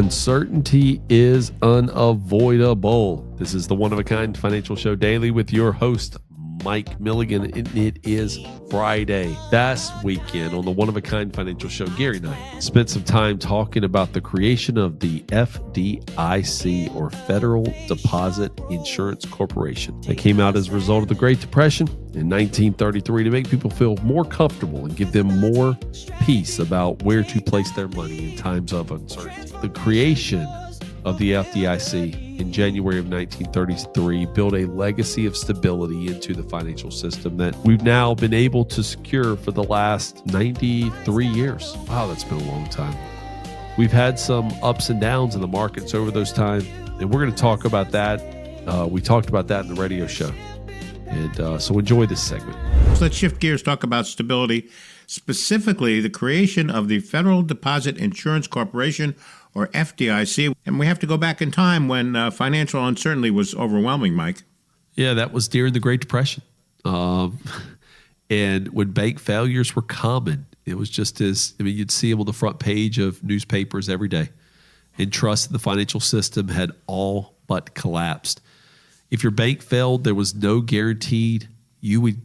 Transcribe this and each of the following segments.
Uncertainty is unavoidable. This is the One of a Kind Financial Show Daily with your host, Mike Milligan, and it is Friday. Last weekend on the One of a Kind Financial Show, Gary and I spent some time talking about the creation of the FDIC, or Federal Deposit Insurance Corporation, that came out as a result of the Great Depression in 1933 to make people feel more comfortable and give them more peace about where to place their money in times of uncertainty. The creation of the FDIC in January of 1933 built a legacy of stability into the financial system that we've now been able to secure for the last 93 years. Wow, that's been a long time. We've had some ups and downs in the markets over those times, and we're going to talk about that. We talked about that in the radio show. And so enjoy this segment. So let's shift gears, talk about stability, specifically the creation of the Federal Deposit Insurance Corporation, or FDIC. And we have to go back in time when financial uncertainty was overwhelming, Mike. Yeah, that was during the Great Depression. And when bank failures were common, it was just you'd see them on the front page of newspapers every day. And trust in the financial system had all but collapsed. If your bank failed, there was no guarantee you would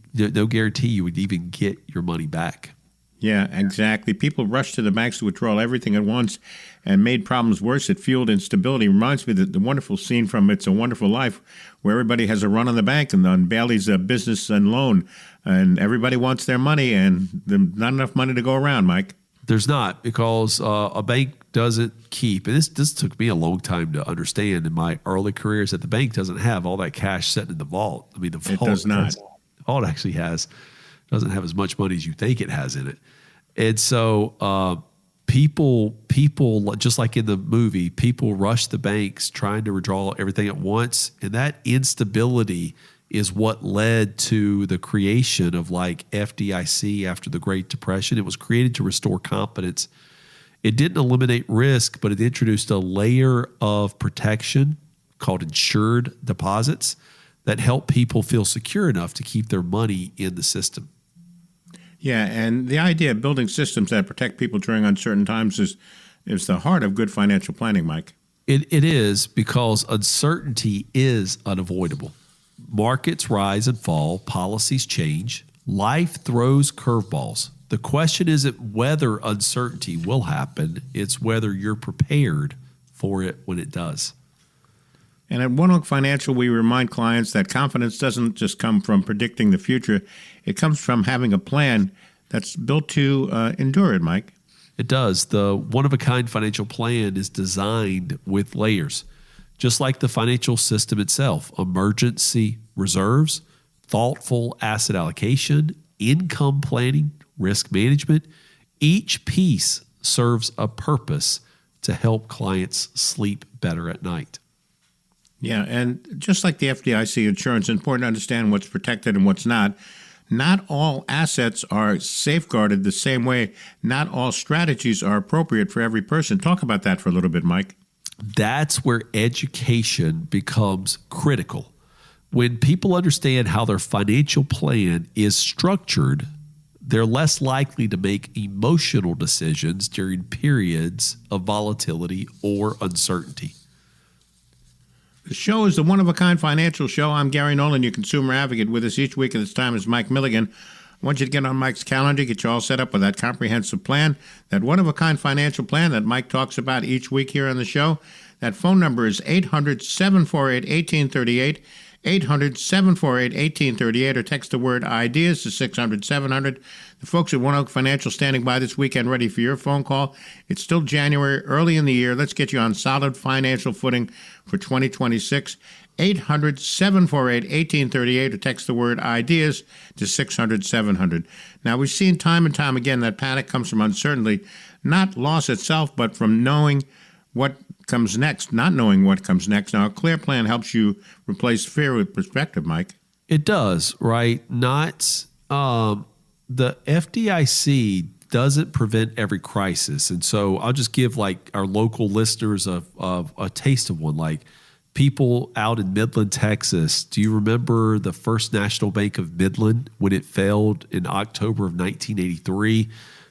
even get your money back. Yeah, exactly. People rushed to the banks to withdraw everything at once and made problems worse. It fueled instability. Reminds me of the wonderful scene from It's a Wonderful Life, where everybody has a run on the bank and on Bailey's Business and Loan, and everybody wants their money, and there's not enough money to go around, Mike. There's not, because a bank doesn't keep, and this took me a long time to understand in my early careers, that the bank doesn't have all that cash sitting in the vault. I mean, the vault does not. The vault actually doesn't have as much money as you think it has in it. And so people, just like in the movie, people rush the banks trying to withdraw everything at once. And that instability is what led to the creation of like FDIC after the Great Depression. It was created to restore confidence. It didn't eliminate risk, but it introduced a layer of protection called insured deposits that help people feel secure enough to keep their money in the system. Yeah, and the idea of building systems that protect people during uncertain times is the heart of good financial planning, Mike. It is, because uncertainty is unavoidable. Markets rise and fall, policies change, life throws curveballs. The question isn't whether uncertainty will happen, it's whether you're prepared for it when it does. And at One Oak Financial, we remind clients that confidence doesn't just come from predicting the future. It comes from having a plan that's built to endure it, Mike. It does. The one-of-a-kind financial plan is designed with layers, just like the financial system itself. Emergency reserves, thoughtful asset allocation, income planning, risk management. Each piece serves a purpose to help clients sleep better at night. Yeah, and just like the FDIC insurance, it's important to understand what's protected and what's not. Not all assets are safeguarded the same way. Not all strategies are appropriate for every person. Talk about that for a little bit, Mike. That's where education becomes critical. When people understand how their financial plan is structured, they're less likely to make emotional decisions during periods of volatility or uncertainty. The show is the One-of-a-Kind Financial Show. I'm Gary Nolan, your consumer advocate. With us each week at this time is Mike Milligan. I want you to get on Mike's calendar, get you all set up with that comprehensive plan, that one-of-a-kind financial plan that Mike talks about each week here on the show. That phone number is 800-748-1838, 800-748-1838, or text the word IDEAS to 600-700. The folks at One Oak Financial standing by this weekend ready for your phone call. It's still January, early in the year. Let's get you on solid financial footing for 2026. 800-748-1838, or text the word IDEAS to 600-700. Now, we've seen time and time again that panic comes from uncertainty, not loss itself, but from knowing what comes next, not knowing what comes next. Now, a clear plan helps you replace fear with perspective, Mike. It does, right? Not the FDIC doesn't prevent every crisis. And so I'll just give like our local listeners a taste of one. Like people out in Midland, Texas, do you remember the First National Bank of Midland when it failed in October of 1983?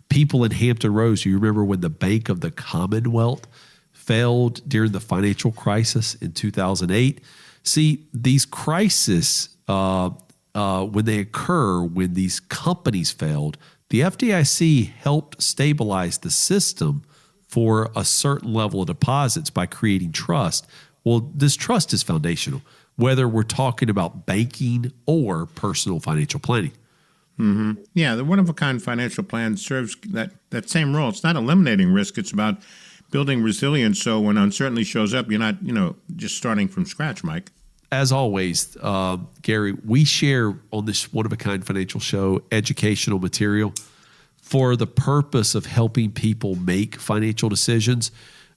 People in Hampton Roads, do you remember when the Bank of the Commonwealth failed during the financial crisis in 2008. See, these crises, when they occur, when these companies failed, the FDIC helped stabilize the system for a certain level of deposits by creating trust. Well, this trust is foundational, whether we're talking about banking or personal financial planning. Mm-hmm. Yeah, the one-of-a-kind financial plan serves that same role. It's not eliminating risk. It's about building resilience so when uncertainty shows up, you're not, just starting from scratch, Mike. As always, Gary, we share on this one-of-a-kind financial show educational material for the purpose of helping people make financial decisions.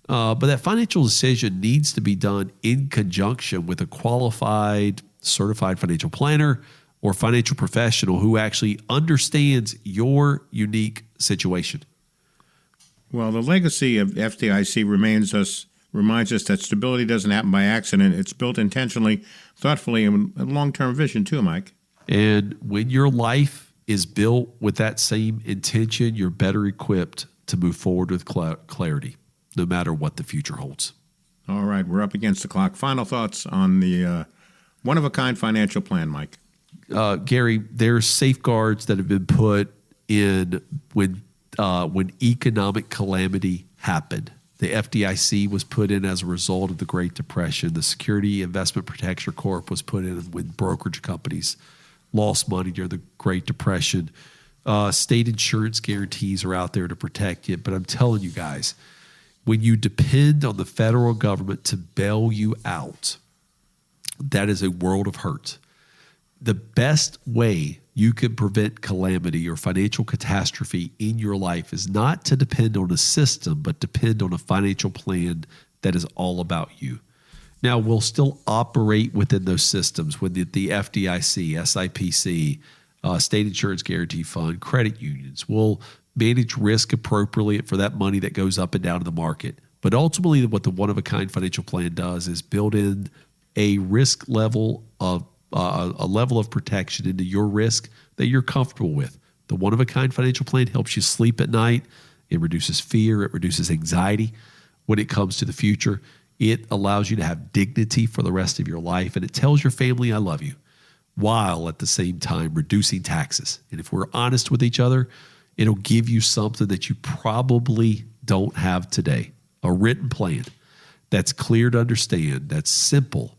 But that financial decision needs to be done in conjunction with a qualified, certified financial planner or financial professional who actually understands your unique situation. Well, the legacy of FDIC reminds us that stability doesn't happen by accident. It's built intentionally, thoughtfully, and with long-term vision too, Mike. And when your life is built with that same intention, you're better equipped to move forward with clarity, no matter what the future holds. All right, we're up against the clock. Final thoughts on the one-of-a-kind financial plan, Mike. Gary, there's safeguards that have been put in when economic calamity happened. The FDIC was put in as a result of the Great Depression. The Security Investment Protection Corp was put in when brokerage companies lost money during the Great Depression. State insurance guarantees are out there to protect you. But I'm telling you guys, when you depend on the federal government to bail you out, that is a world of hurt. The best way you can prevent calamity or financial catastrophe in your life is not to depend on a system, but depend on a financial plan that is all about you. Now, we'll still operate within those systems with the FDIC, SIPC, State Insurance Guarantee Fund, credit unions. We'll manage risk appropriately for that money that goes up and down in the market. But ultimately, what the one-of-a-kind financial plan does is build in a risk level of a level of protection into your risk that you're comfortable with. The one-of-a-kind financial plan helps you sleep at night. It reduces fear. It reduces anxiety when it comes to the future. It allows you to have dignity for the rest of your life, and it tells your family, I love you, while at the same time reducing taxes. And if we're honest with each other, it'll give you something that you probably don't have today, a written plan that's clear to understand, that's simple,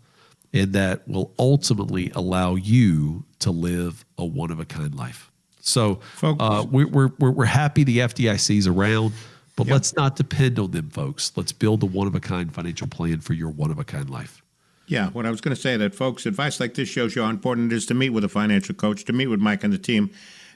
and that will ultimately allow you to live a one-of-a-kind life. So we're happy the FDIC is around, but let's not depend on them, folks. Let's build a one-of-a-kind financial plan for your one-of-a-kind life. Yeah, what I was going to say, that, folks, advice like this shows you how important it is to meet with a financial coach, to meet with Mike and the team.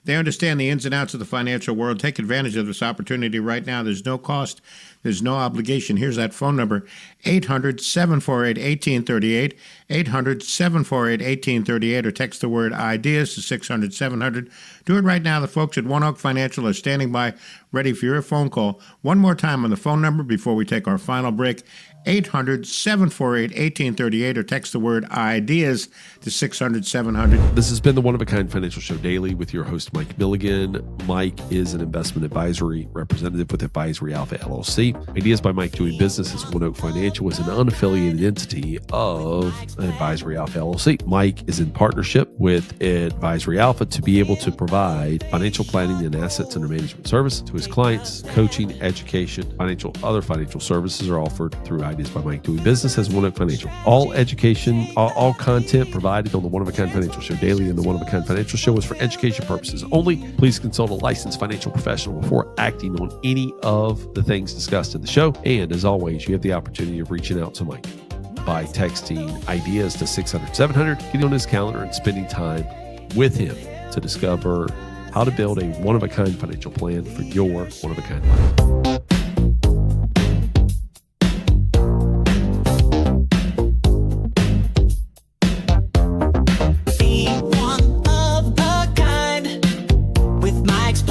They understand the ins and outs of the financial world. Take advantage of this opportunity right now. There's no cost. There's no obligation. Here's that phone number, 800-748-1838, 800-748-1838, or text the word IDEAS to 600-700. Do it right now. The folks at One Oak Financial are standing by, ready for your phone call. One more time on the phone number before we take our final break, 800-748-1838, or text the word IDEAS to 600-700. This has been the One-of-a-Kind Financial Show Daily with your host, Mike Milligan. Mike is an investment advisory representative with Advisory Alpha, LLC. Ideas by Mike Doing Business as One Oak Financial is an unaffiliated entity of Advisory Alpha, LLC. Mike is in partnership with Advisory Alpha to be able to provide financial planning and assets under management service to his clients. Coaching, education, other financial services are offered through Ideas by Mike Doing Business as One Oak Financial. All education, all content provided on the One-of-a-Kind Financial Show Daily and the One-of-a-Kind Financial Show is for education purposes only. Please consult a licensed financial professional before acting on any of the things discussed in the show. And as always, you have the opportunity of reaching out to Mike by texting ideas to 600-700, getting on his calendar and spending time with him to discover how to build a one-of-a-kind financial plan for your one-of-a-kind life. Be one of a kind with Mike's